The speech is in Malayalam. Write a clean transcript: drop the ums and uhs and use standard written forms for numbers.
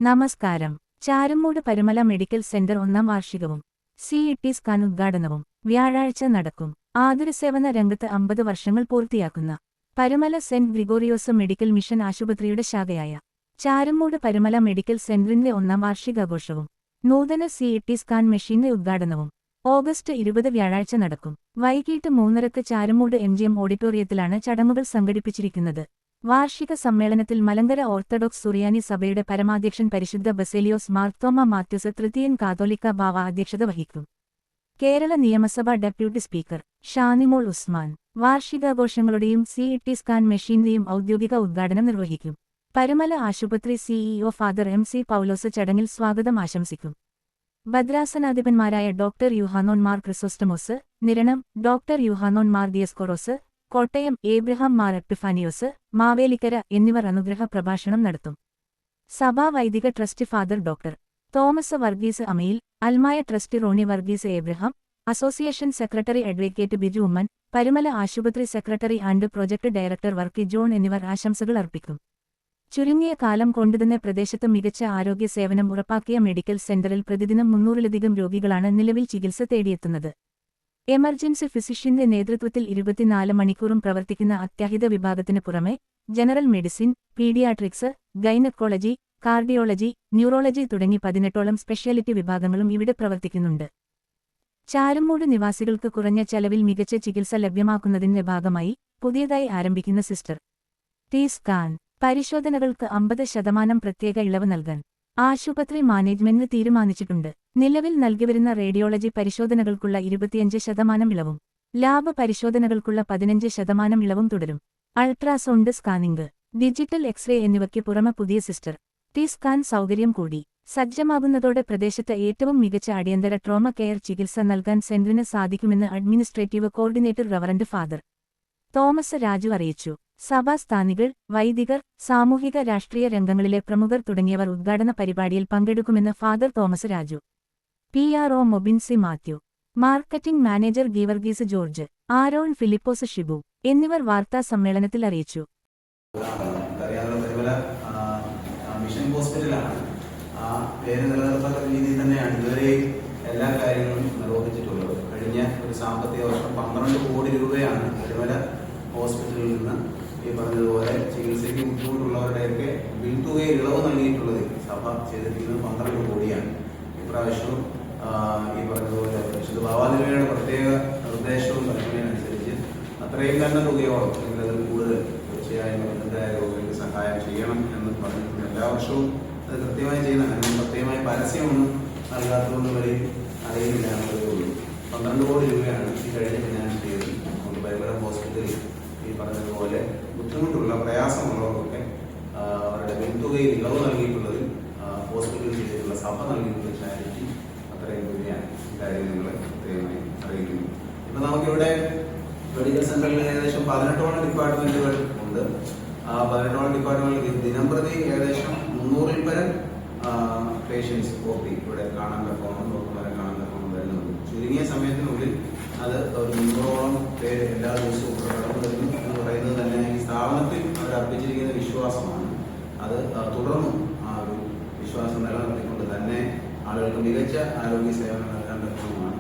നമസ്കാരം. Charummood Parumala medical centre 1ാം വാർഷികവും CT scan ഉദ്ഘാടനവും വ്യാഴാഴ്ച നടക്കും. ആതുരസേവന രംഗത്ത് 50 വർഷങ്ങൾ പൂർത്തിയാക്കുന്ന Parumala saint Gregorios medical mission ആശുപത്രിയുടെ ശാഖയായ ചാരുമൂട് പരുമല മെഡിക്കൽ സെന്ററിന്റെ 1ാം വാർഷികാഘോഷവും നൂതന CT സ്കാൻ മെഷീന്റെ ഉദ്ഘാടനവും ഓഗസ്റ്റ് 20 വ്യാഴാഴ്ച നടക്കും. വൈകിട്ട് 3:30 ചാരുമൂട് MGM ഓഡിറ്റോറിയത്തിലാണ് ചടങ്ങുകൾ സംഘടിപ്പിച്ചിരിക്കുന്നത്. വാർഷിക സമ്മേളനത്തിൽ മലങ്കര ഓർത്തഡോക്സ് സുറിയാനി സഭയുടെ പരമാധ്യക്ഷൻ പരിശുദ്ധ ബസേലിയോസ് മാർത്തോമ മാത്യൂസ് തൃതീയൻ കാതോലിക്ക ബാവ അധ്യക്ഷത വഹിക്കും. കേരള നിയമസഭ ഡെപ്യൂട്ടി സ്പീക്കർ ഷാനിമോൾ ഉസ്മാൻ വാർഷികാഘോഷങ്ങളുടെയും CT സ്കാൻ മെഷീന്റെയും ഔദ്യോഗിക ഉദ്ഘാടനം നിർവഹിക്കും. പരുമല ആശുപത്രി CEO ഫാദർ MC പൗലോസ് ചടങ്ങിൽ സ്വാഗതം ആശംസിക്കും. ഭദ്രാസനാധിപന്മാരായ doctor Yuhanon Mar Chrysostomos, Niranam doctor Yuhanon Mar Dioscoros, Kottayam Abraham Mar Epiphanios, Mavelikkara എന്നിവർ അനുഗ്രഹ പ്രഭാഷണം നടത്തും. സഭാ വൈദിക trust father doctor Thomas Varghese Amayil, അൽമായ trust Ronnie Varghese Abraham, association secretary advocate Biju Oommen, Parumala ആശുപത്രി secretary and project director Varkey John എന്നിവർ ആശംസകൾ അർപ്പിക്കും. ചുരുങ്ങിയ കാലം കൊണ്ടുതന്നെ പ്രദേശത്ത് മികച്ച ആരോഗ്യ സേവനം ഉറപ്പാക്കിയ മെഡിക്കൽ സെന്ററിൽ പ്രതിദിനം 300-ലധികം രോഗികളാണ് നിലവിൽ ചികിത്സ തേടിയെത്തുന്നത്. എമർജൻസി ഫിസിഷ്യന്റെ നേതൃത്വത്തിൽ 24 മണിക്കൂറും പ്രവർത്തിക്കുന്ന അത്യാഹിത വിഭാഗത്തിന് പുറമെ general medicine, paediatrics, gynaecology, cardiology, neurology തുടങ്ങി 18ഓളം സ്പെഷ്യാലിറ്റി വിഭാഗങ്ങളും ഇവിടെ പ്രവർത്തിക്കുന്നുണ്ട്. ചാരുമൂട് നിവാസികൾക്ക് കുറഞ്ഞ ചെലവിൽ മികച്ച ചികിത്സ ലഭ്യമാക്കുന്നതിന്റെ ഭാഗമായി പുതിയതായി ആരംഭിക്കുന്ന സിസ്റ്റർ ടി സ്കാൻ പരിശോധനകൾക്ക് 50% പ്രത്യേക ഇളവ് നൽകാൻ ആശുപത്രി മാനേജ്മെന്റ് തീരുമാനിച്ചിട്ടുണ്ട്. നിലവിൽ നൽകിവരുന്ന റേഡിയോളജി പരിശോധനകൾക്കുള്ള 25% ഇളവും ലാബ് പരിശോധനകൾക്കുള്ള 15% ഇളവും തുടരും. അൾട്രാസൗണ്ട് സ്കാനിംഗ്, ഡിജിറ്റൽ എക്സ്റേ എന്നിവയ്ക്ക് പുറമെ പുതിയ സിസ്റ്റർ ടി സ്കാൻ സൗകര്യം കൂടി സജ്ജമാകുന്നതോടെ പ്രദേശത്ത് ഏറ്റവും മികച്ച അടിയന്തര ട്രോമ കെയർ ചികിത്സ നൽകാൻ സെന്ററിന് സാധിക്കുമെന്ന് administrative coordinator reverend father Thomas Raju അറിയിച്ചു. സഭാസ്ഥാനികൾ, വൈദികർ, സാമൂഹിക രാഷ്ട്രീയ രംഗങ്ങളിലെ പ്രമുഖർ തുടങ്ങിയവർ ഉദ്ഘാടന പരിപാടിയിൽ പങ്കെടുക്കുമെന്ന് father Thomas Raju, PRO Mobin C Mathew, marketing manager Geevarghese George, Aaron Philipose Shibu എന്നിവർ വാർത്താ സമ്മേളനത്തിൽ അറിയിച്ചു. മിഷൻ ഹോസ്പിറ്റലാണ്. ആ പേര് നിലനിർത്തക്ക രീതിയിൽ തന്നെയാണ് ഇതുവരെ എല്ലാ കാര്യങ്ങളും നിർവഹിച്ചിട്ടുള്ളത്. കഴിഞ്ഞ ഒരു സാമ്പത്തിക വർഷം 12 കോടി രൂപയാണ് പരുമല ഹോസ്പിറ്റലിൽ നിന്ന് ഈ പറഞ്ഞതുപോലെ ചികിത്സയ്ക്ക് ബുദ്ധിമുട്ടുള്ളവരുടെയൊക്കെ ബിൽ തുകയിൽ ഇളവ് നൽകിയിട്ടുള്ളത്. സഭ ചെയ്തിരിക്കുന്നത് 12 കോടിയാണ്. ഇപ്രാവശ്യവും ഈ പറഞ്ഞതുപോലെ വിശുദ്ധ ബാവാതിരുമയുടെ പ്രത്യേക നിർദ്ദേശവും കൽപ്പനയനുസരിച്ച് അത്രയും തന്നെ തുകയോളം അല്ലെങ്കിൽ അതിൽ കൂടുതൽ തീർച്ചയായും അതിൻ്റെതായ രോഗികൾക്ക് സഹായം ചെയ്യണം എന്ന് പറഞ്ഞിട്ടുണ്ട്. എല്ലാ വർഷവും അത് കൃത്യമായി ചെയ്യുന്ന കാരണം പ്രത്യേകമായി പരസ്യമൊന്നും നൽകാത്തതുകൊണ്ട് വരെ അറിയില്ല എന്നുള്ളതേ ഉള്ളൂ. 12 കോടി രൂപയാണ് ഈ കഴിഞ്ഞ ഫിനാൻഷ്യൽ ഇയറിൽ നമുക്ക് പരുമല ഹോസ്പിറ്റലിൽ ഈ പറഞ്ഞതുപോലെ ബുദ്ധിമുട്ടുള്ള പ്രയാസമുള്ളവർക്കൊക്കെ അവരുടെ ബിൽതുകയിൽ ഇളവ് നൽകിയിട്ടുള്ളതിൽ ഹോസ്പിറ്റലിൽ ചെയ്തിട്ടുള്ള സഭ നൽകിയിട്ടുള്ള ചാരിറ്റി അത്രയും രൂപയാണ്. കാര്യം നിങ്ങളെ പ്രത്യേകമായി അറിയിക്കുന്നു. ഇപ്പം നമുക്കിവിടെ മെഡിക്കൽ സെന്ററിൽ ഏകദേശം 18ഓളം ഡിപ്പാർട്ട്മെന്റുകൾ ഉണ്ട്. ആ 18ഓളം ഡിപ്പാർട്ട്മെന്റിൽ ദിനംപ്രതി ഏകദേശം 300-ൽ പരം പേഷ്യൻസ് ഇവിടെ കാണാൻ തക്കോണം, ഡോക്ടർമാരെ കാണാൻ തക്കോണം വരുന്നുണ്ട്. ചുരുങ്ങിയ സമയത്തിനുള്ളിൽ അത് ഒരു 300ഓളം പേര് എല്ലാ ദിവസവും കടന്നു വരുന്നു എന്ന് പറയുന്നത് തന്നെ ഈ സ്ഥാപനത്തിൽ അവർ അർപ്പിച്ചിരിക്കുന്ന വിശ്വാസമാണ്. അത് തുടർന്നും ആ ഒരു വിശ്വാസം നിലനിർത്തിക്കൊണ്ട് തന്നെ ആളുകൾക്ക് മികച്ച ആരോഗ്യ സേവനം നൽകാൻ തക്കമാണ്